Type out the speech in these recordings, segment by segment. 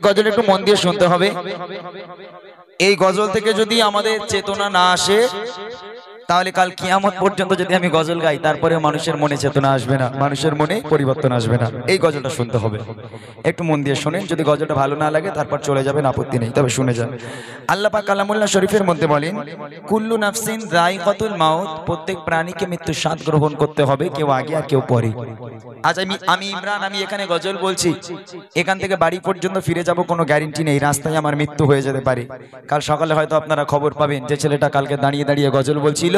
গজল একটু মন দিয়ে শুনতে হবে। এই গজল থেকে যদি আমাদের চেতনা না আসে তাহলে কাল কিয়ামত পর্যন্ত যদি আমি গজল গাই তারপরে মানুষের মনে চেতনা আসবে না, মানুষের মনে পরিবর্তন আসবে না। এই গজলটা শুনতে হবে, একটু মন দিয়ে শোনেন। যদি গজলটা ভালো না লাগে তারপর চলে যাবেন, আপত্তি নেই, তবে শুনে যান। আল্লাহ পাক কালামুল্লাহ শরীফের মধ্যে বলেন, কুল্লু নাফসিন যায়কাতুল মাউত, প্রত্যেক প্রাণীকে মৃত্যুর স্বাদ গ্রহণ করতে হবে, কেউ আগে আর কেউ পরে। আজ আমি ইমরান, আমি এখানে গজল বলছি, এখান থেকে বাড়ি পর্যন্ত ফিরে যাব কোনো গ্যারান্টি নেই, রাস্তায় আমার মৃত্যু হয়ে যেতে পারে। কাল সকালে হয়তো আপনারা খবর পাবেন যে ছেলেটা কালকে দাঁড়িয়ে দাঁড়িয়ে গজল বলছিল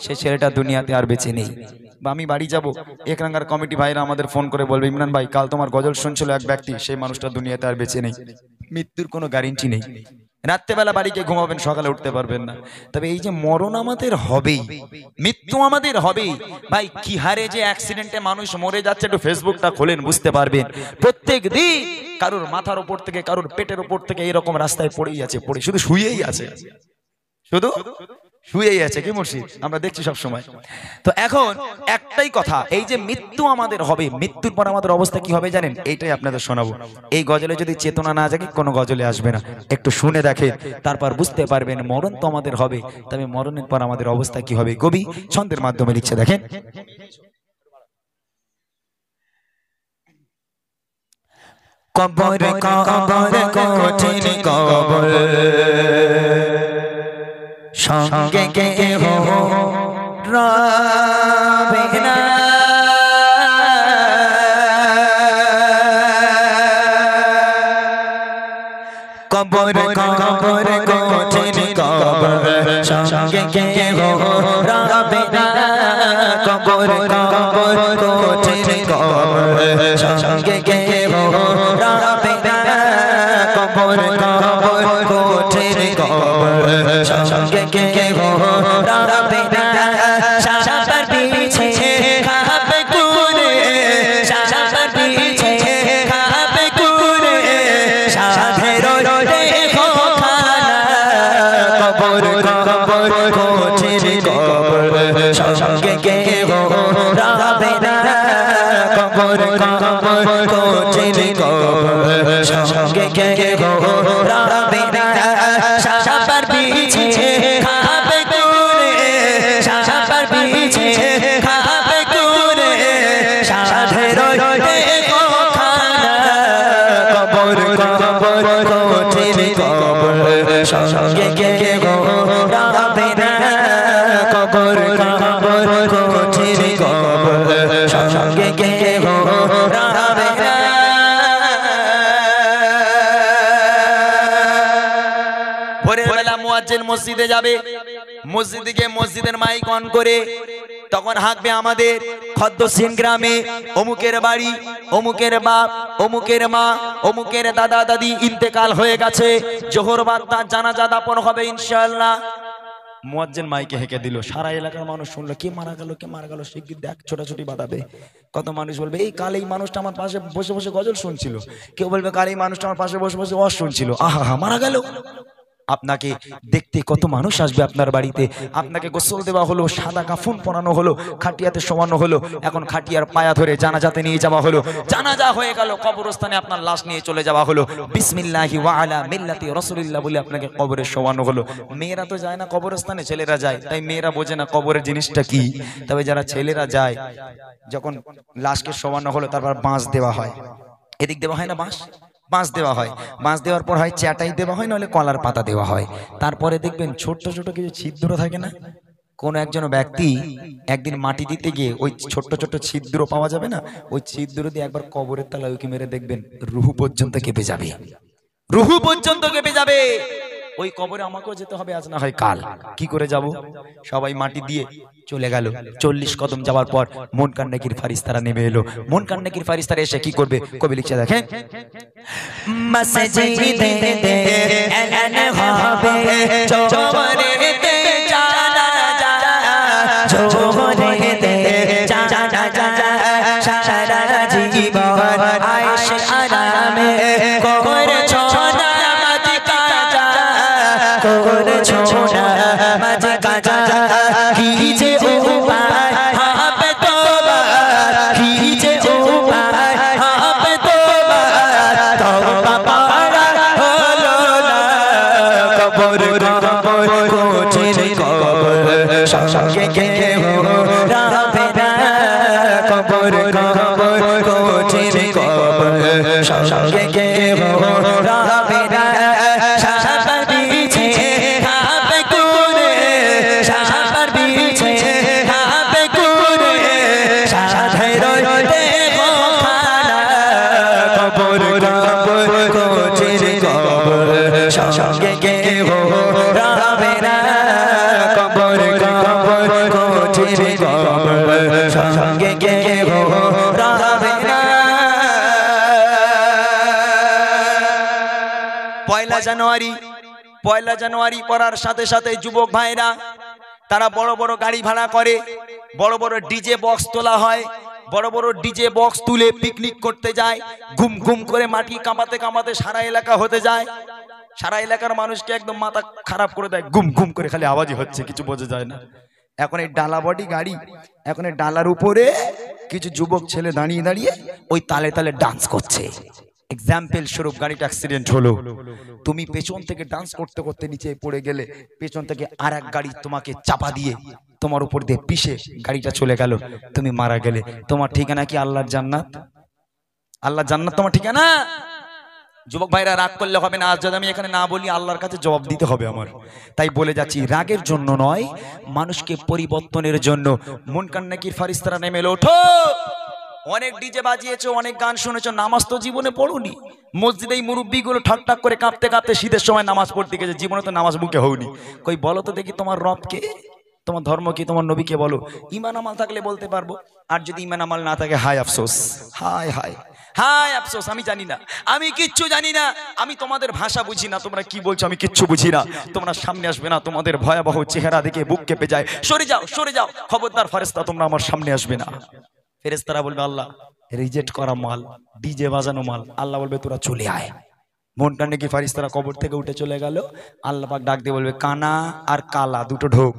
সে ছেলেটা দুনিয়াতে আর বেঁচে নেই। বা আমি বাড়ি যাব, এখানকার কমিটি ভাইরা আমাদের ফোন করে বলবে, ইমরান ভাই কাল তোমার গজল শুনছিল এক ব্যক্তি, সেই মানুষটা দুনিয়াতে আর বেঁচে নেই। মৃত্যুর কোনো গ্যারান্টি নেই। রাত্রেবেলা বাড়িতে ঘুমাবেন, সকালে উঠতে পারবেন না। তবে এই যে মরণ আমাদের হবেই, মৃত্যু আমাদের হবেই। ভাই কি হারে যে অ্যাক্সিডেন্টে মানুষ মরে যাচ্ছে, একটু ফেসবুকটা খোলেন, বুঝতে পারবেন প্রত্যেক দিন কারোর মাথার উপর থেকে, কারোর পেটের উপর থেকে এরকম রাস্তায় পড়েই আছে, পড়ে শুধু শুয়েই আছে, শুধু শুয়েই আছে। কি মুর্শিদ, আমরা দেখছি সব সময়। তো এখন একটাই কথা, এই যে মৃত্যু আমাদের হবে, মৃত্যুর পর আমাদের অবস্থা কি হবে জানেন? এইটাই আপনাদের শোনাবো। এই গজলে যদি চেতনা না জাগে কোনো গজলে আসবে না। একটু শুনে দেখেন, তারপর বুঝতে পারবেন মরণ তো আমাদের হবে, তবে মরণের পর আমাদের অবস্থা কি হবে। কবি ছন্দের মাধ্যমে লিখছে, দেখেন। কবর কবর কঠিন কবর, সঙ্গে কে হো রবে না, কবর কবর কঠিন কবর, সঙ্গে কে হো রবে না, কবর কবর কঠিন কবর, সঙ্গে কে হো রবে না, কবর কবর কঠিন কবর, সঙ্গে কে হো রবে না, সাবার পিছে খাবে কুরে, সাবার পিছে খাবে কুরে, সাধের দেখো খানা, কবর কবর কঠিন কবর, সঙ্গে কে হো রবে না, কবর কবর কঠিন কবর, সঙ্গে কে হো রবে না, সাবার পিছে খাবে কুরে, সাবার পিছে খাবে কুরে, সাধের দেখো খানা, কবর কবর কঠিন কবর, সঙ্গে কে হো রবে না, কবর কবর কঠিন কবর, সঙ্গে কে হো রবে না। ভোরের বেলা মুয়াজ্জিন মসজিদে যাবে, মসজিদে গিয়ে মসজিদের মাইক অন করে তখন হাঁকবে আমাদের খদ্দসিন গ্রামে অমুকের বাড়ি, অমুকের বাপ, অমুকের মা, অমুকের দাদা দাদি ইন্তেকাল হয়ে গেছে, জোহর বাদ তার জানাজা দাফন হবে ইনশাআল্লাহ। মুয়াজ্জিন মাইকে হেঁকে দিল, সারা এলাকার মানুষ শুনলো, কে মারা গেল, কে মারা গেল, শিগগির দেখ, ছোটাছুটি বাঁধাবে। কত মানুষ বলবে, এই কাল এই মানুষটা আমার পাশে বসে বসে গজল শুনছিল, কেউ বলবে কাল এই মানুষটা আমার পাশে বসে বসে ওয়াজ শুনছিল, আহা মারা গেল। আপনাকে দেখতে কত মানুষ আসবে আপনার বাড়িতে, আপনাকে গোসল দেওয়া হলো, সাদা কাফন পরানো হলো, খাটিয়াতে শোয়ানো হলো, এখন খাটিয়ার পায়া ধরে জানাজাতে নিয়ে যাওয়া হলো, জানাজা হয়ে গেল, কবরস্থানে আপনার লাশ নিয়ে চলে যাওয়া হলো, বিসমিল্লাহি ওয়া আলা মিল্লাতি রাসূলিল্লাহ বলে আপনাকে কবরে শোয়ানো হলো। মেয়েরা তো যায় না কবরস্থানে, ছেলেরা যায়, তাই মেয়েরা বোঝে না কবরের জিনিসটা কি। তবে যারা ছেলেরা যায়, যখন লাশকে শোয়ানো হলো তারপর বাঁশ দেওয়া হয়, এদিক দেওয়া হয় না বাঁশ, বাঁশ দেওয়া হয়, বাঁশ দেওয়ার পর হয় চ্যাটাই দেওয়া হয়, নাহলে কলার পাতা দেওয়া হয়। তারপরে দেখবেন ছোট্ট ছোট কিছু ছিদ্র থাকে না, কোন একজন ব্যক্তি একদিন মাটি দিতে গিয়ে ওই ছোট্ট ছোট্ট ছিদ্র পাওয়া যাবে না, ওই ছিদ্র দিয়ে একবার কবরের তলায় উকি মেরে দেখবেন রুহু পর্যন্ত কেঁপে যাবে, রুহু পর্যন্ত কেঁপে যাবে। ওই কবরে আমাকেও যেতে হবে, আজ না হয় কাল। কি করে যাব? সবাই মাটি দিয়ে চলে গেল। 40 কদম যাওয়ার পর মুনকার নেকির ফারিস্তারা নেমে এলো। মুনকার নেকির ফারিস্তারা এসে কি করবে? কবি লিখছে, দেখেন, মসজিদে এলান হবে জোহরেতে জানাজা, জোহরেতে জানাজা, সারা জীবন আয়েশ আরামে করেছো নামাজ কাজা, করেছো নামাজ কাজা, কি যে উপায় হবে তোমার, কি যে উপায় হবে তোমার, তওবা পড়া কবর কবর কঠিন কবর সঙ্গে কে রাবে না সাপার বিছে খাবে কুরে সাপার বিছে খাবে কুরে সাধে রইতে খানা কবর কবর কঠিন কবর সঙ্গে কে রাবে না কবর কবর কঠিন কবর সঙ্গে কে রাবে না। পয়লা জানুয়ারি পড়ার সাথে সাথে যুবক ভাইরা তারা বড় বড় গাড়ি ভাড়া করে, বড় বড় ডিজে বক্স তোলা হয়, বড় বড় ডিজে বক্স তুলে পিকনিক করতে যায়, ঘুম ঘুম করে মাটি কাঁপাতে কাঁপাতে সারা এলাকা হতে যায়, সারা এলাকার মানুষকে একদম মাথা খারাপ করে দেয়, ঘুম ঘুম করে খালি আওয়াজই হচ্ছে, কিছু বোঝা যায় না। এখন এই ডালা বডি গাড়ি, এখন এই ডালার উপরে কিছু যুবক ছেলে দাঁড়িয়ে দাঁড়িয়ে ওই তালে তালে ডান্স করছে। এক্সাম্পল স্বরূপ গাড়িটা অ্যাক্সিডেন্ট হলো, তুমি পেছন থেকে ডান্স করতে করতে নিচে পড়ে গেলে, পেছন থেকে আর এক গাড়ি তোমাকে চাপা দিয়ে তোমার উপর দিয়ে পিষে গাড়িটা চলে গেল, তুমি মারা গেলে, তোমার ঠিকানা কি আল্লাহর জান্নাত? আল্লাহর জান্নাত তোমার ঠিকানা? যুবক ভাইরা রাগ করলে হবে না, আজ যদি আমি এখানে না বলি আল্লাহর কাছে জবাব দিতে হবে আমার, তাই বলে যাচ্ছি রাগের জন্য নয়, মানুষকে পরিবর্তনের জন্য। মুনকার নাকির ফারিস্তারা নেমে এলো, ওঠো, অনেক ডিজে বাজিয়েছো, অনেক গান শুনেছো, নামাজ তো জীবনে পড়োনি। মসজিদে এই মুরব্বিগুলো ঠাক ঠাক করে কাঁপতে কাঁপতে শীতের সময় নামাজ পড়তে গেছে, জীবনে তো নামাজ মুখে হওনি। কই বলো তো দেখি তোমার রবকে, তোমার ধর্ম কি, তোমার নবীকে বলো। ঈমান আমল থাকলে বলতে পারবো, আর যদি ঈমান আমল না থাকে হায় আফসোস, হায় হায় হায় আফসোস, আমি জানি না, আমি কিচ্ছু জানি না, আমি তোমাদের ভাষা বুঝি না, তোমরা কি বলছো আমি কিচ্ছু বুঝি না। তোমরা সামনে আসবে না, তোমাদের ভয়াবহ চেহারা দেখে বুক কেঁপে যায়, সরে যাও সরে যাও, খবরদার ফেরেশতা তোমরা আমার সামনে আসবে না। ফেরেশতারা বলবে আল্লাহ রিজেক্ট করা মাল, ডিজে বাজানো মাল, আল্লাহ বলবে তোরা চলে আয়। মুনকার নাকির ফারিস্তারা কবর থেকে উঠে চলে গেল, আল্লাহ পাক ডাক দিয়ে বলবে কানা আর কালা দুটো ঢোক,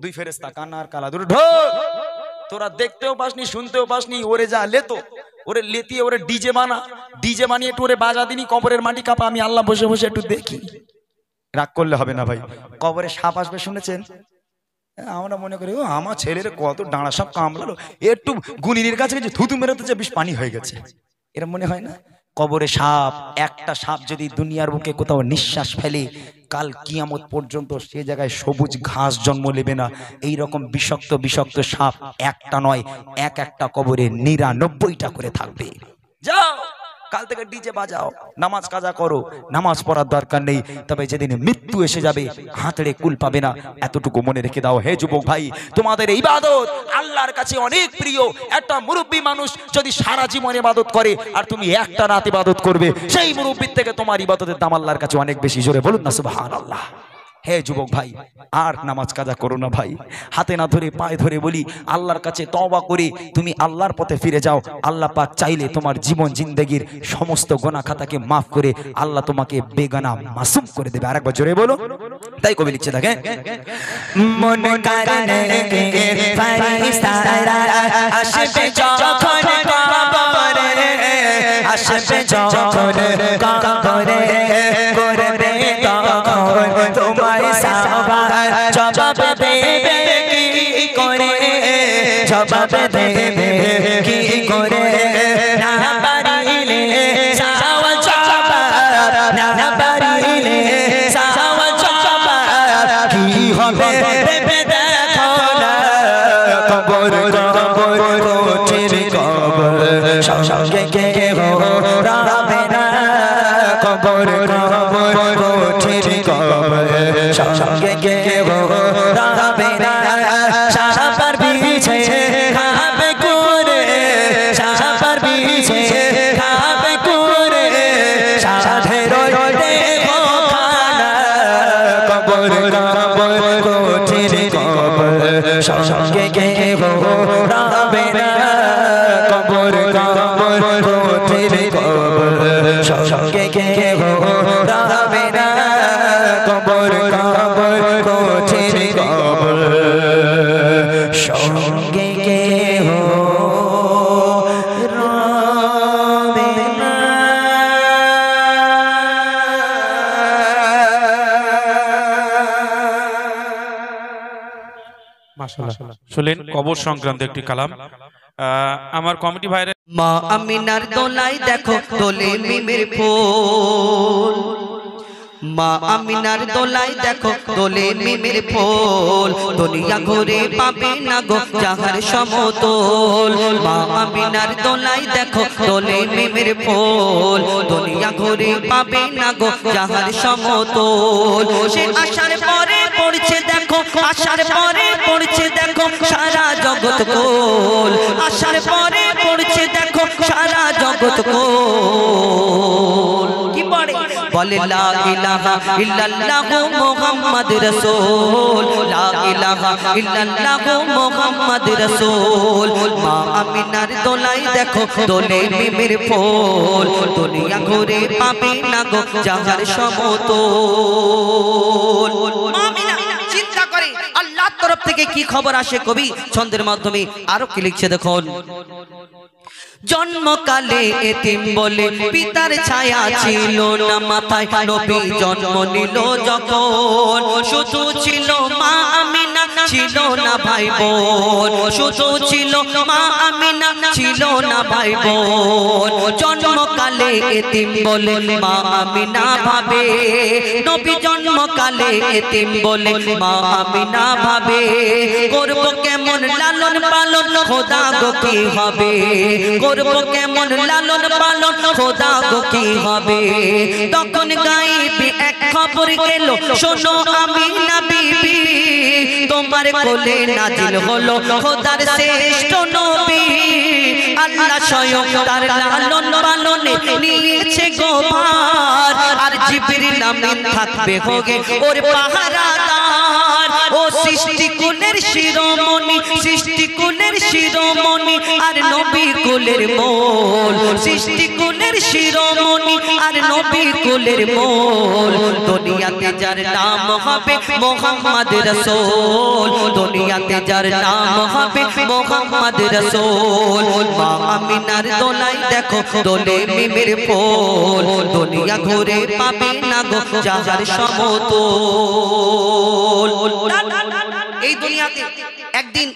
দুই ফেরেশতা কানা আর কালা দুটো ঢোক, তোরা দেখতেও পাসনি শুনতেও পাসনি, ওরে যা লেতো, ওরে লেতিয়ে ওরে ডিজে বানা, ডিজে বানিয়ে একটু ওরে বাজা দিনি, কবরের মাটি কাপা, আমি আল্লাহ বসে বসে একটু দেখি। রাগ করলে হবে না ভাই, কবরে সাপ আসবে শুনেছেন? আমরা মনে করি ও আমার ছেলের কত ডাঁড়া সাপ কামড়ালো, একটু গুনিনের কাছে গেছে থুতু মেরোতে যে বিষ পানি হয়ে গেছে, এরকম মনে হয় না? কবরে সাপ, একটা সাপ যদি দুনিয়ার বুকে কোথাও নিঃশ্বাস ফেলে, কাল কিয়ামত পর্যন্ত সে জায়গায় সবুজ ঘাস জন্ম নেবে না। এই রকম বিষাক্ত বিষাক্ত সাপ একটা নয়, এক একটা কবরে 99টা করে থাকবে। যাও কাল থেকে ডিজে বাজাও, নামাজ কাজা করো, নামাজ পড়ার দরকার নেই, তবে যেদিন মৃত্যু এসে যাবে হাতড়ে কুল পাবে না, এতটুকু মনে রেখে দাও। হে যুবক ভাই, তোমাদের ইবাদত আল্লাহর কাছে অনেক প্রিয়। একটা মুরব্বী মানুষ যদি সারা জীবন ইবাদত করে আর তুমি একটা রাত ইবাদত করবে, সেই মুরব্বীর থেকে তোমার ইবাদতের দাম আল্লাহর কাছে অনেক বেশি। জোরে বলুন না সুবহানাল্লাহ। হে যুবক ভাই, আর নামাজ কাজা করো না ভাই, হাতে না ধরে পায়ে ধরে বলি, আল্লাহর কাছে তওবা করে তুমি আল্লাহর পথে ফিরে যাও। আল্লাহ পাক চাইলে তোমার জীবন জিন্দেগির সমস্ত গুনাহ খাতাকে মাফ করে আল্লাহ তোমাকে বেগানা মাসুম করে দেবে। আরেকবার জোরে বলো। তাই কবি লিখছে থাকে, মন কারণে ফারিস্তারা আসবে যখন কবরে, আসবে যখন কবরে, করবে তখন তোমায় সওয়াল, জবাব দেবে কি করে, জবাব দেবে কি করে, না পারিলে সওয়াল জবাব, না পারিলে সওয়াল জবাব কি হবে ভেবে দেখো না। কবর কবর কঠিন কবর সঙ্গে কে রাবে না, কবর কবর কঠিন কবর সঙ্গে কে রাবে না, সাপার বিছে খাবে কুরে, সাপার বিছে খাবে কুরে, সাধে রইতে খানা, কবর কবর কঠিন কবর সঙ্গে কে রাবে না, কবর কবর কঠিন কবর সঙ্গে কে রাবে না, কবর কবর কঠিন কবর সঙ্গে কে রাবে না। মাশাআল্লাহ, শুনলেন কবর সংক্রান্ত একটি কালাম। আমার কমিটি ভাইরা মা আমিনার দোলাই দেখো দোলে মিমের ফুল, মা আমিনার দোলাই দেখো দোলে মিমের ফুল, দুনিয়া ঘুরে পাবে না গো যাহার সমতল। মা আমিনার দোলাই দেখো দোলে মিমের ফুল, দুনিয়া ঘুরে পাবে না গো যাহার সমতল। সে আসার পরে পড়ছে দেখো, আসার পরে পড়ছে দেখো সারা জগৎ কোল, আসার পরে পড়ছে দেখো সারা জগৎ কোল। কি পড়ে? বলে লা ইলাহা ইল্লাল্লাহু মুহাম্মাদুর রাসূল, লা ইলাহা ইল্লাল্লাহু মুহাম্মাদুর রাসূল। মা আমিনার দোলাই দেখো দোলে মিমের ফুল, দুনিয়া ঘুরে পাবে না গো যাহার সমতল। মা আমিনা চিন্তা করে আল্লাহর তরফ থেকে কি খবর আসে, কবি ছন্দের মাধ্যমে আরো কি লিখছে দেখুন। জন্মকালে এতিম বলে পিতার ছায়া ছিল না মাথায়, নবী জন্ম নিল যখন শুধু ছিল মা আমিনা, ছিল না ভাই বোন, শুধু ছিল মা আমিনা, ছিল না ভাই বোন। জন্মকালে এতিম বলে মা আমিনা ভাবে, নবী জন্মকালে এতিম বলে মা আমিনা ভাবে, করব কেমন লালন পালন খোদা গো কি হবে, করব কেমন লালন পালন খোদা গো কি হবে। তখন গাইবে এক খবর গেল, শোনো আমিনা বিবি, তোমার কোলে নাজিল হলো খোদার শ্রেষ্ঠ নবী। আল্লাহ স্বয়ং তার লালন পালনে নিয়েছে গো ভার, আর জিবরিল আমিন থাকবে হোগে ওর পাহারাদার। ও সৃষ্টি কুলের শিরোমণি, সৃষ্টি কুলের শিরোমণি আর নবী কুলের মোল, সৃষ্টি কুলের শিরোমণি আর নবী কুলের মোল। দুনিয়াতে যার নাম হবে মুহাম্মদ রাসূল, দুনিয়াতে যার নাম হবে মুহাম্মদ রাসূল। মা আমিনার দোলাই দেখো দোলে মিমের ফুল, দুনিয়া ঘুরে পাবে না গো যাহার সমতল। এই দুনিয়াতে একদিন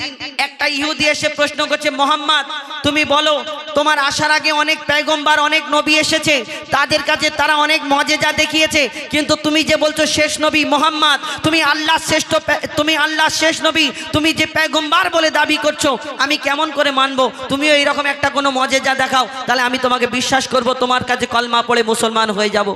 একটা ইহুদি এসে প্রশ্ন করছে, মোহাম্মদ তুমি বলো তোমার আসার আগে অনেক পয়গম্বর অনেক নবী এসেছে, তাদের কাছে তারা অনেক মজেজা দেখিয়েছে, কিন্তু তুমি যে বলছো শেষ নবী মোহাম্মদ, তুমি আল্লাহর শ্রেষ্ঠ, তুমি আল্লাহর শেষ নবী, তুমি যে পয়গম্বর বলে দাবি করছো, আমি কেমন করে মানবো? তুমিও এইরকম একটা কোনো মজেজা দেখাও, তাহলে আমি তোমাকে বিশ্বাস করব, তোমার কাছে কলমা পড়ে মুসলমান হয়ে যাব।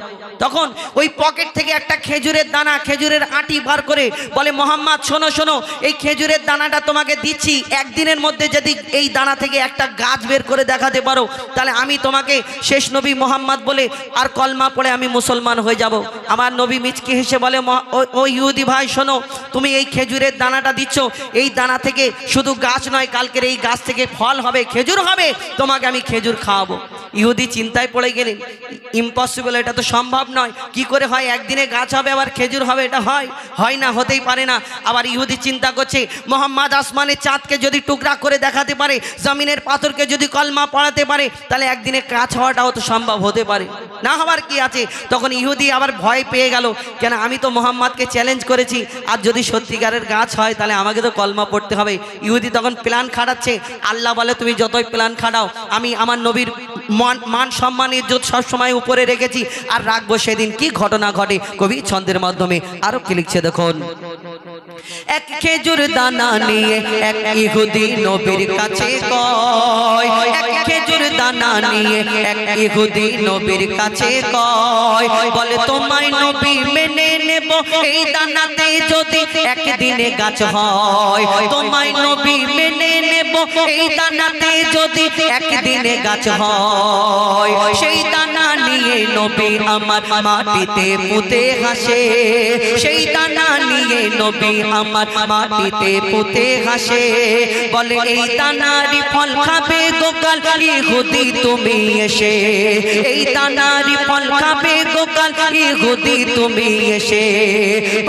তখন ওই পকেট থেকে একটা খেজুরের দানা, খেজুরের আটি বার করে বলে, মোহাম্মদ শোনো শোনো, এই খেজুরের দানাটা তোমাকে দিচ্ছি, একদিনের মধ্যে যদি এই দানা থেকে একটা গাছ বের করে দেখাতে পারো, তাহলে আমি তোমাকে শেষ নবী মোহাম্মদ বলে আর কলমা পড়ে আমি মুসলমান হয়ে যাব। আমার নবী মিচকি হেসে বলে, ও ইহুদি ভাই শোনো, তুমি এই খেজুরের দানাটা দিচ্ছ, এই দানা থেকে শুধু গাছ নয়, কালকের এই গাছ থেকে ফল হবে, খেজুর হবে, তোমাকে আমি খেজুর খাওয়াবো। ইহুদি চিন্তায় পড়ে গেলেন, ইম্পসিবল, এটা তো সম্ভব নয়, কি করে হয় একদিনে গাছ হবে আবার খেজুর হবে, এটা হয় না, হতেই পারে না। আবার ইহুদি চিন্তা করছে, মোহাম্মদ আসমানের চাঁদকে যদি টুকরা করে দেখাতে পারে, জমিনের পাথরকে যদি কলমা পড়াতে পারে, তাহলে একদিনে গাছ হওয়াটাও তো সম্ভব হতে পারে, না হওয়ার কি আছে। তখন ইহুদি আবার ভয় পেয়ে গেল, কেন আমি তো মোহাম্মদকে চ্যালেঞ্জ করেছি, আর যদি সত্যিকারের গাছ হয় তাহলে আমাকে তো কলমা পড়তে হবে। ইহুদি তখন প্ল্যান খাটাচ্ছে, আল্লাহ বলে তুমি যতই প্ল্যান খাটাও, আমি আমার নবীর মান সম্মান ইজ্জত সবসময় উপরে রেখেছি আর রাখবো। সেদিন কি ঘটনা ঘটে কবি ছন্দের মাধ্যমে আরো কি লিখছে দেখুন। এক খেজুর দানা নিয়ে এক ইহুদি নবীর কাছে কয়, এক খেজুর দানা নিয়ে এক ইহুদি নবীর কাছে কয়, বলে তোমায় নবী মেনে নেব এই দানাতে যদি একদিনে গাছ হয়, তোমায় নবী মেনে নেব এই দানাতে যদি একদিনে গাছ হয়। সেই দানা নিয়ে নবী আমার মাটিতে পুঁতে হাসে, সেই দানা নিয়ে নবী আমার মাটিতে পুঁতে হাসে, বলে এই দানারই ফল খাবে গোকাল ইহুদি তুমি এসে, এই দানারই ফল খাবে গোকাল ইহুদি তুমি এসে।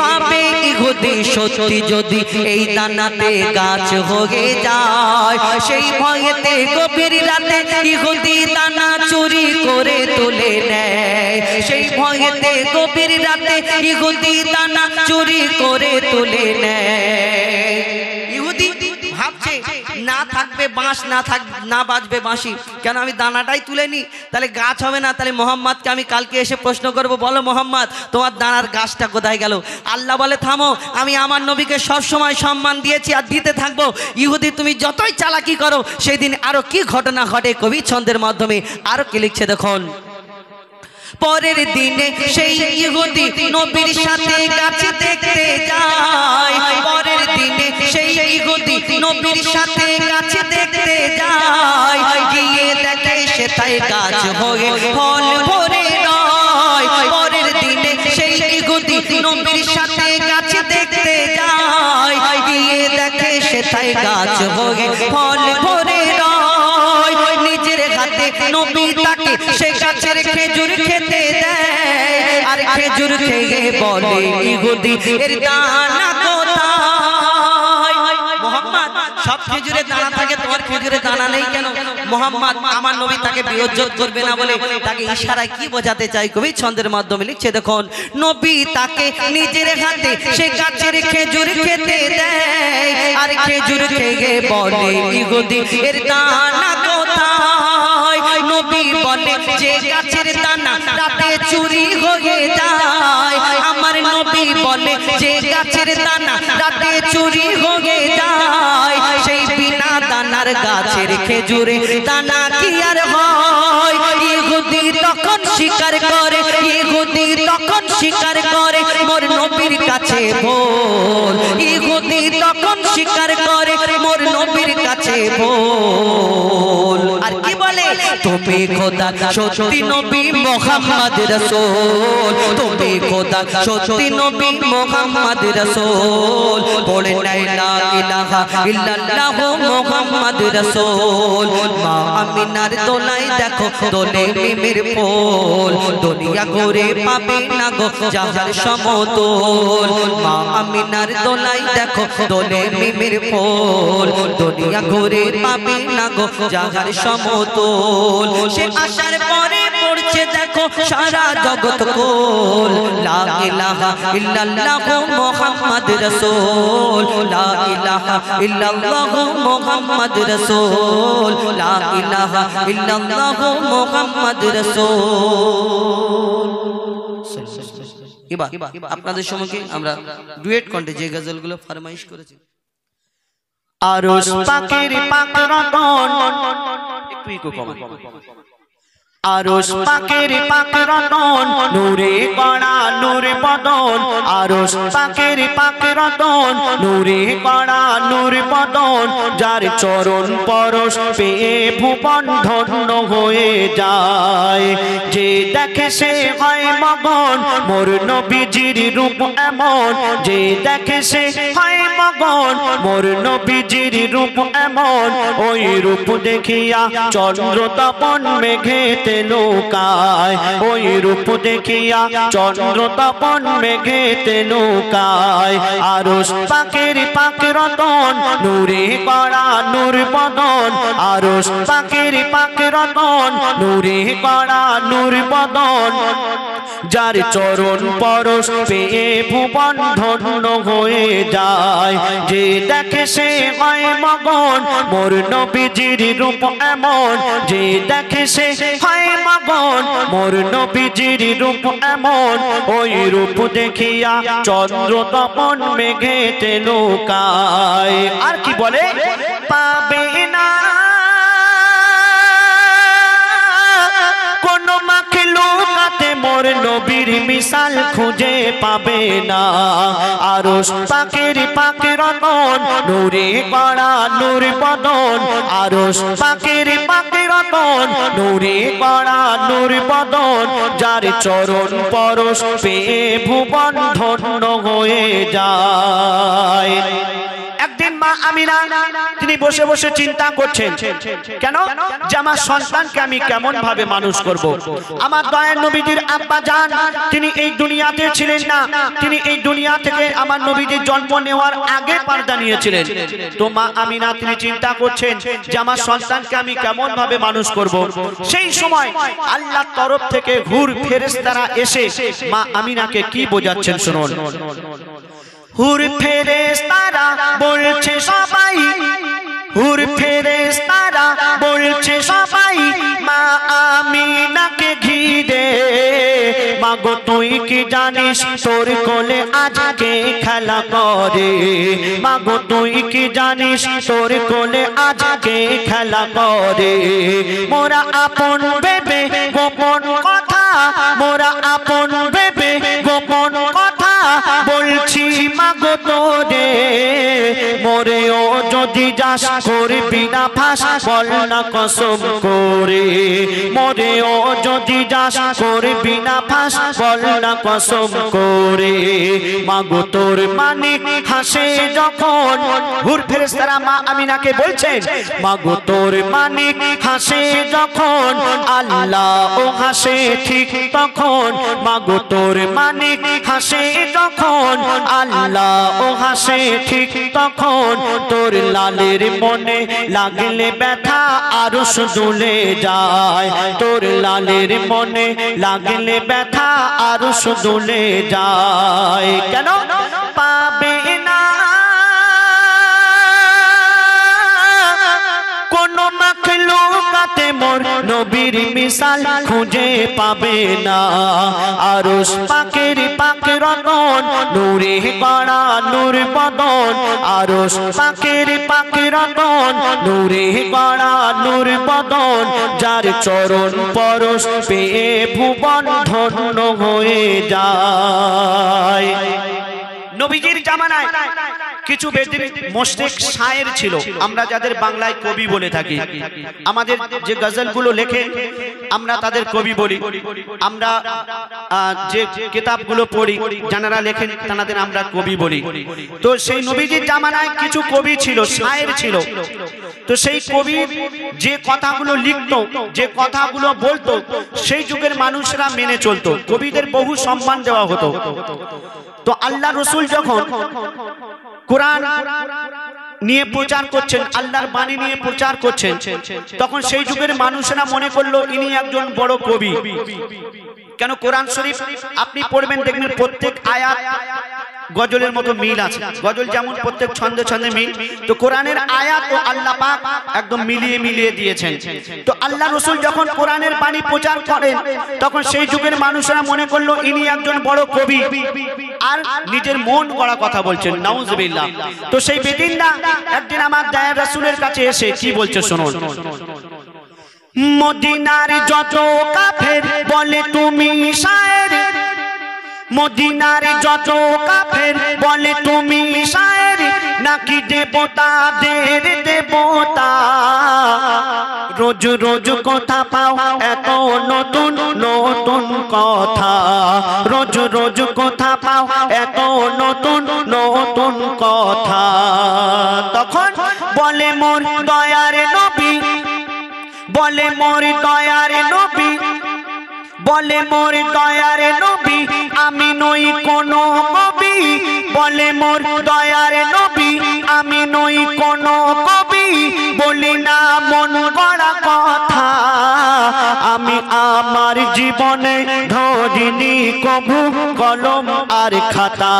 পাবে ইহুদি সত্যি যদি এই দানাতে গাছ হয়ে যায়, সেই ভয়েতে গভীর রাতে ইহুদি দানা চুরি করে তুলে নেয়, সেই ভয়েতে গভীর রাতে ইহুদি দানা চুরি করে তুলে নেয়। ইহুদি ভাবছে না থাকবে বাঁশ না বাজবে বাঁশি, কেন আমি দানাটাই তুলে নিই, তাহলে গাছ হবে না। তাহলে মোহাম্মদকে আমি কালকে এসে প্রশ্ন করব, বলো মোহাম্মদ তোমার দানার গাছটা কোথায় গেল? আল্লাহ বলে থামো, আমি আমার নবীকে সবসময় সম্মান দিয়েছি আর দিতে থাকবো। ইহুদি তুমি যতই চালাকি করো, সেই দিন আরো কি ঘটনা ঘটে কবি ছন্দের মাধ্যমে আরো কি লিখছে দেখুন। পরের দিনে সেই ইহুদি নবীর সাথে গাছ দেখতে যায়, পরের দিনে সেই ইহুদি নবীর সাথে গাছ দেখতে যায়, গিয়ে দেখে সে তাই গাছ হয়ে ফল ভরে নয়। পরের দিনে সেই ইহুদি নবীর সাথে গাছ দেখতে যায়, গিয়ে দেখে সে তাই গাছ হয়ে ফল ভরে নয়। নিজের হাতে নবী তাকে সে গাছের খেজুর খেতে দেয়, আর খেজুর খেয়ে বলে ইহুদি এর দানা কোথায়? মোহাম্মদ সব খেজুরের দানা থাকে, তোমার খেজুরের দানা নেই কেন? মোহাম্মদ আমার নবী তাকে বেইজ্জত করবে না বলে তাকে ইশারায় কি বোঝাতে চাই কবি ছন্দের মাধ্যমে লিখছে দেখুন। নবী তাকে নিজের হাতে সে গাছের খেজুর খেতে দেয়, আর খেজুর খেয়ে বলে ইহুদি এর দানা কোথায়? নবী বলে যে গাছের দানা রাতে চুরি হয়ে যায়, আমার নবী বলে যে গাছের দানা রাতে চুরি হয়ে যায়, সেই বিনা দানার গাছের খেজুরে দানা কি আর হয়? ইহুদি তখন স্বীকার করে, ইহুদি তখন স্বীকার করে মোর নবীর কাছে বল, ইহুদি তখন স্বীকার করে মোর নবীর কাছে বল। আর কি বলে? তুমি খোদা সত্যি নবী মুহাম্মদ রাসূল, তুমি খোদা সত্যি নবী মুহাম্মদ রাসূল, বলে লা ইলাহা ইল্লাল্লাহ মুহাম্মদ রাসূল। মা আমিনার দোলাই দেখো দোলে মিমের ফুল, দুনিয়া ঘুরে পাবে না গো যাহার সমতল। মা আমিনার দোলাই দেখো দোলে মিমের ফুল, দুনিয়া ঘুরে পাবে না গো যাহার সমতল। সে আসার পরে পড়ছে দেখো সারা জগৎ কোল, লা ইলাহা ইল্লাল্লাহ মুহাম্মদ রাসূল, লা ইলাহা ইল্লাল্লাহ মুহাম্মদ রাসূল, লা ইলাহা ইল্লাল্লাহ মুহাম্মদ রাসূল। এবার আপনাদের সম্মুখে আমরা ডুয়েট কণ্ঠে যে গজলগুলো ফরমাইশ করেছি। আরশ পাকের পাক রতন, একটু ইকো কমান। আরশ পাকের পাক রতন, নূরে গড়া নূর বদন, আরশ পাকের পাক রতন, নূরে গড়া নূর বদন, যার চরণ পরশ পেয়ে ভুবন ধন্য হয়ে যায়। যে দেখে সে হয় মগন, মোর নবীজির রূপ এমন, যে দেখে সে হয় মগন, মোর নবীজির রূপ এমন, ওই রূপ দেখিয়া চন্দ্র তপন মেঘেতে নৌকায়, ওই রূপ দেখিয়া চন্দ্র তপন মেঘেতে নৌকায়। আরশ পাকের পাক রতন, নূরে গড়া নূর বদন, আরশ পাকের পাক রতন, নূরে গড়া নূর বদন, যার চরণ পরশ পেয়ে ভুবন ধন্য হয়ে যায়। যে দেখে সে হয় মগন, মোর নবীজির রূপ এমন, যে দেখে সে হয় মগন, মোর নবীজির রূপ এমন, ওই রূপ দেখিয়া চন্দ্র তপন মেঘেতে নৌকায়। আর কি বলে? পাবে না কোন মাখলুকাতে মোর নবীর মিসাল খুঁজে পাবে না। আরশ পাকের পাক রতন, নূরে গড়া নূর বদন, আরশ পাকের পাক রতন, নূরে গড়া নূর বদন, যার চরণ পরশ পেয়ে ভুবন ধন্য হয়ে যায়। একদিন মা আমিনা তিনি বসে বসে চিন্তা করছেন, কেন যে আমার সন্তানকে আমি কেমন ভাবে মানুষ করব। আমার দয়ার নবীজির আব্বা জান তিনি এই দুনিয়াতে ছিলেন না, তিনি এই দুনিয়া থেকে আমার নবীজির জন্ম নেওয়ার আগে পর্দা নিয়েছিলেন। তো মা আমিনা তিনি চিন্তা করছেন যে আমার সন্তানকে আমি কেমন ভাবে মানুষ করব। সেই সময় আল্লাহর তরফ থেকে হুর ফেরেশতারা এসে মা আমিনাকে কি বোঝাচ্ছেন শুনুন। হুর ফেরেশতারা বলছে সবাই, হুর ফেরেশতারা বলছে সবাই মা আমিনাকে ঘিরে, মাগো তুই কি জানিস তোর কোলে আজকে খেলা করে, মাগো তুই কি জানিস তোর কোলে আজকে খেলা করে। মোরা আপন ভেবে গোপন কথা, মোরা আপন ভেবে গোপন কথা বলছি মাগো তোরে, মোরেও যদি যাস করবি না ফাঁস বল না কসম করে, মোরেও যদি যাস করবি না ফাঁস বল না কসম করে। মাগো তোর মানিক হাসে যখন, হুর ফেরেশতারা মা আমিনাকে বলছেন মাগো তোর মানিক হাসে যখন, আল্লাহ ও হাসে ঠিক তখন, মাগো তোর মানিক হাসে যখন, আল্লাহ ও হাসে ঠিক তখন। তোর লালের মনে লাগলে ব্যথা আরশ দুলে যায়, তোর লালের মনে লাগলে ব্যথা আরশ দুলে যায়। কেন পাবে না কোন মাখলুকাতে মোর নবীর মিসাল খুঁজে পাবে না, আরশ পাকের পাক রতন নূরে গড়া নূর বদন, আরশ পাকের পাক রতন নূরে গড়া নূর বদন, যার চরণ পরশ পেয়ে ভুবন ধন্য হয়ে যায়। নবীজির জামানায় কিছু বেদিন মুশরিক শায়ের ছিল, আমরা যাদের বাংলায় কবি বলে থাকি। আমাদের যে গজলগুলো লেখে আমরা তাদের কবি বলি, আমরা যে কিতাবগুলো পড়ি যারা লেখেন তাদের আমরা কবি বলি। তো সেই নবীজির জামানায় কিছু কবি ছিল, শায়ের ছিল। তো সেই কবি যে কথাগুলো লিখতো, যে কথাগুলো বলতো, সেই যুগের মানুষরা মেনে চলতো, কবিদের বহু সম্মান দেওয়া হতো। তো আল্লাহ রসুল যখন কোরআন নিয়ে প্রচার করছেন, আল্লাহর বাণী নিয়ে প্রচার করছেন, তখন সেই যুগের মানুষেরা মনে করলো ইনি একজন বড় কবি। কেন কোরআন শরীফ আপনি পড়বেন দেখবেন প্রত্যেক আয়াত গজলের মতো মিল আছে, গজল যেমন প্রত্যেক ছন্দে ছন্দে মিল, তো কোরআনের আয়াত ও আল্লাহ পাক একদম মিলিয়ে মিলিয়ে দিয়েছেন। তো আল্লাহ রসুল যখন কোরআনের বাণী প্রচার করেন তখন সেই যুগের মানুষরা মনে করলো ইনি একজন বড় কবি আর নিজের মন গড়া কথা বলছেন, নাউজুবিল্লাহ। তো সেই বেদিনরা একদিন আমার দয়ার রাসূলের কাছে এসে কি বলছে শুনুন। মদিনার যত কাফের বলে তুমি শায়ের, মদিনার যত কাফের বলে তুমি শায়ের, নাকি দেবতাদের দেবতা। রোজ রোজ কথা পাও এত নতুন নতুন কথা, রোজ রোজ কথা পাও এত নতুন নতুন কথা। তখন বলে মোর দয়ার নবী, বলে মোর দয়ার নবী, বলে মোর দয়ার নবী আমি নই কোনো কবি, বলে মোর দয়ার নবী আমি নই কোনো কবি, বলি না মন গড়া কথা। আমি আমার জীবনে ধরিনি কবু কলম আর খাতা,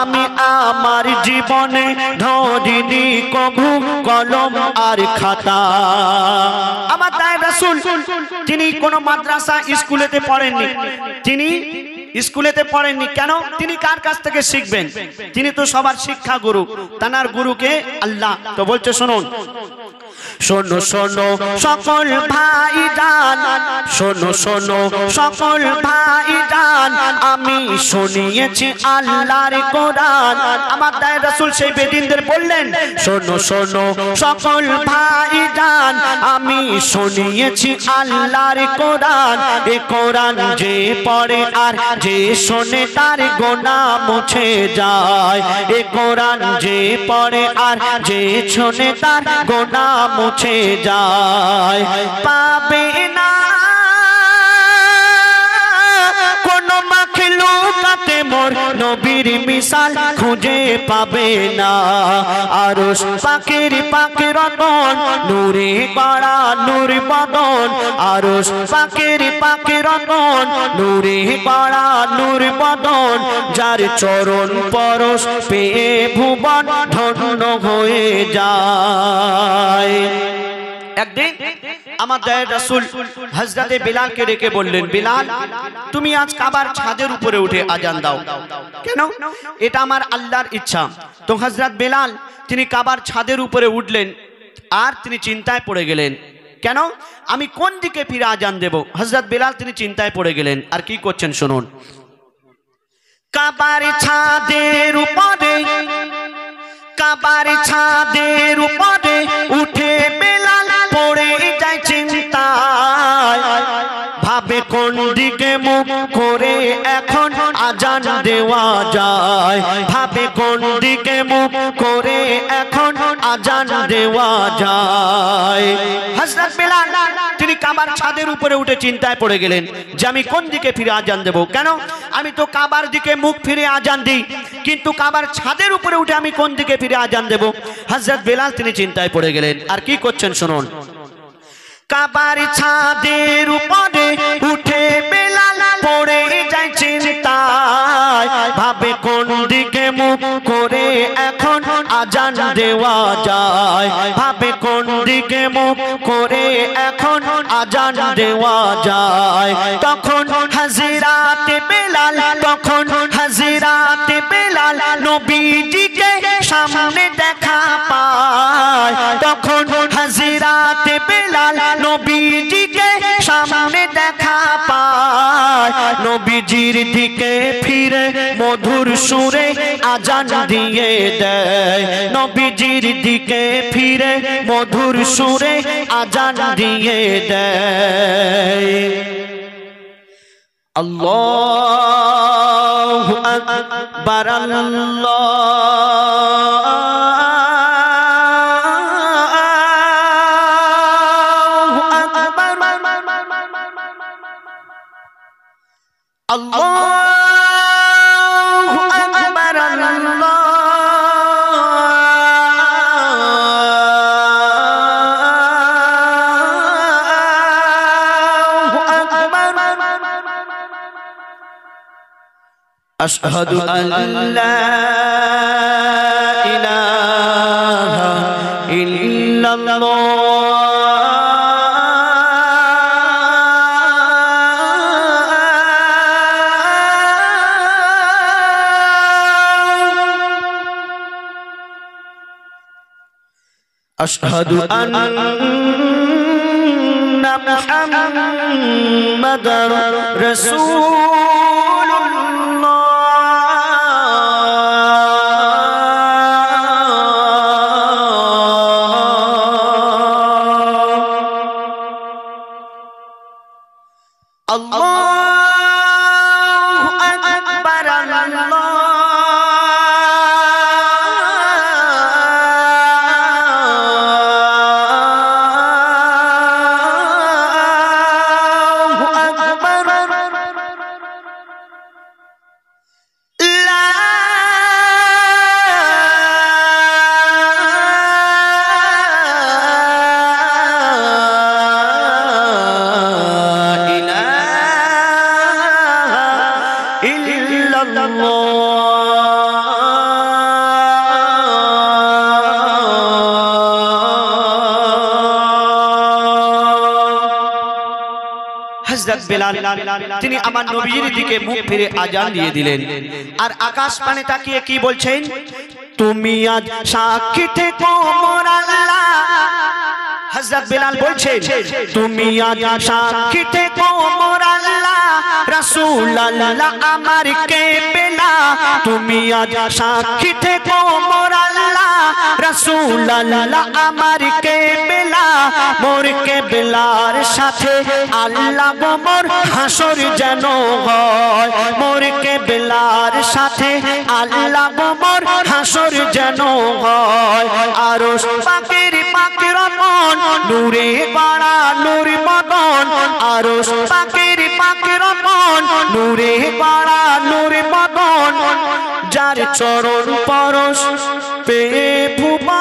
আমি আমার জীবনে ধরিনি কবু কলম আর খাতা। আমার দয়ার রাসূল তিনি কোনো মাদ্রাসা স্কুলেতে পড়েননি, তিনি স্কুলেতে পড়েননি। কেন? তিনি কার কাছ থেকে শিখবেন? তিনি তো সবার শিক্ষা গুরু, তানার গুরুকে আল্লাহ। তো বলছে শুনুন, শোনো শোনো সকল ভাইজান, শোনো শোনো সকল ভাইজান, আমি শুনিয়েছি আল্লাহর কোরআন। আমার দয়ার রাসূল সেই বেদিনদের বললেন, শোনো শোনো সকল ভাইজান, আমি শুনিয়েছি আল্লাহর কোরআন। এ কোরআন যে পড়ে আর যে শোনে তার গুনাহ মুছে যায়, এ কোরআন যে পড়ে আর যে শোনে তার গুনাহ মুছে যায়। পাবে না কোন মাখলুকাতে মোর নবীর মিসাল খুঁজে পাবে না আরশ পাকের রতন নূরে গড়া নূর বদন আরশ পাকের রতন নূরে গড়া নূর বদন যার চরণ পরশ পেয়ে ভুবন ধন্য হয়ে যায়। একদিন আমার দয়ার রাসূল হযরতে বিলালকে ডেকে বললেন, বিলাল তুমি আজ কাবার ছাদের উপরে উঠে আজান দাও। কেন? এটা আমার আল্লাহর ইচ্ছা। তো হযরত বিলাল তিনি কাবার ছাদের উপরে উঠলেন আর তিনি চিন্তায় পড়ে গেলেন, কেন আমি কোন দিকে ফিরে আজান দেব? হযরত বিলাল তিনি চিন্তায় পড়ে গেলেন আর কি করছেন শুনুন। কাবার ছাদের উপরে উঠে বিলাল পড়ে যায় চিন্তায় ভাবে কোন দিকে মুখ করে এখন আজান দেওয়া যায় ভাবে কোন দিকে মুখ করে এখন আজান দেওয়া যায়। হযরত বিলাল তিনি কাবার ছাদের উপরে উঠে চিন্তায় পড়ে গেলেন যে আমি কোন দিকে ফিরে আজান দেব। কেন? আমি তো কাবার দিকে মুখ ফিরে আজান দিই, কিন্তু কাবার ছাদের উপরে উঠে আমি কোন দিকে ফিরে আজান দেব? হযরত বিলাল তিনি চিন্তায় পড়ে গেলেন আর কি করছেন শুনুন। কাবার ছাদের উপরে উঠে বিলাল পড়ে যায় চিন্তায় ভাবে কোন দিকে মুখ করে এখন আজান দেওয়া যায় ভাবে কোন দিকে মুখ করে এখন আজান দেওয়া যায়। তখন হাজিরাতে বিলাল নবীজিকে সামনে দেখা পায় তখন হাজিরাতে বিলাল নবীজিকে সামনে দেখা পায় নবীজির দিকে ফিরে মধুর সুরে আজান দিয়ে দেয় নবীজির দিকে ফিরে মধুর সুরে আজান দিয়ে দেয়। আল্লাহু আকবার আল্লাহু আকবার আশহাদু আল্লা ইলাহা ইল্লাল্লাহ আশহাদু আন্না মুহাম্মাদার রাসূলুল্লাহ। আল্লাহু আকবার আল্লাহু আকবার লা হযরত বিলাল তিনি আমার নবীর দিকে মুখ ফিরে আজান দিয়ে দিলেন আর আকাশ পানে তাকিয়ে কি বলছেন, তুমি আজ সাক্ষী থেকো মোর আল্লাহ। হযরত বিলাল বলছেন, তুমি আজ সাক্ষী থেকো মোর আল্লাহ রাসূল আল্লাহ আমার কেবলা তুমি আজ সাক্ষী থেকো মোর আল্লাহ রাসূল আল্লাহ আমার কেবলা মোর কেবলার সাথে আল্লাহ মোর হাসর যেন হয় মোর কেবলার সাথে আল্লাহ মোর হাসর যেন হয়। আরশ পাকের রতন নূরে গড়া নূর বদন আরশ পাকের পাকে রতন নূরে গড়া নূরে বদন যার চরণ পরশ পেয়ে ভুবন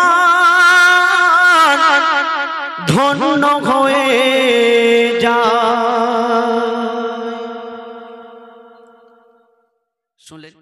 ধন্য হয়ে যায়। শুনলেন?